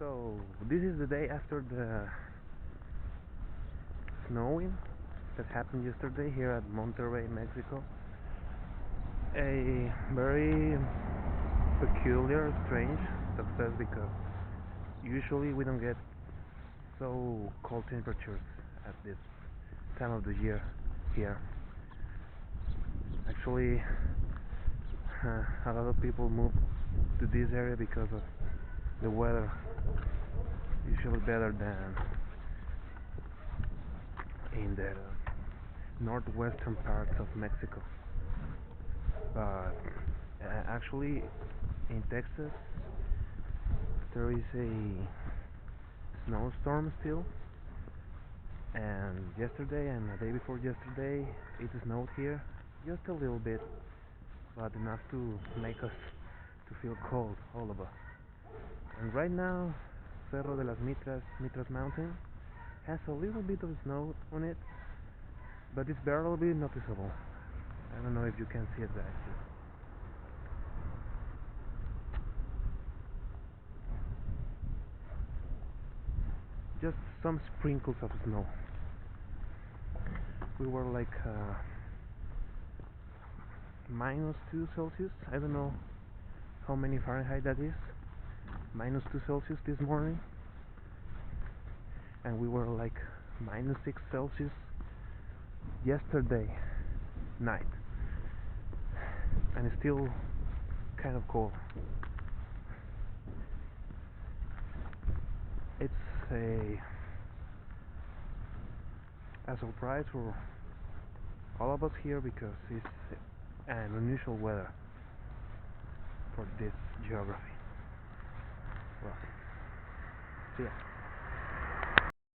So this is the day after the snowing that happened yesterday here at Monterrey, Mexico. A very peculiar, strange success because usually we don't get so cold temperatures at this time of the year here. Actually, a lot of people move to this area because of the weather, usually better than in the northwestern parts of Mexico. But actually, in Texas, there is a snowstorm still, and yesterday and the day before yesterday, it snowed here just a little bit, but enough to make us to feel cold, all of us. And right now, Cerro de las Mitras Mountain, has a little bit of snow on it, but it's barely noticeable. I don't know if you can see it back here. Just some sprinkles of snow. We were like -2 Celsius. I don't know how many Fahrenheit that is. -2 Celsius this morning, and we were like -6 Celsius yesterday night, and it's still kind of cold. It's a surprise for all of us here because it's an unusual weather for this geography. Well, see ya.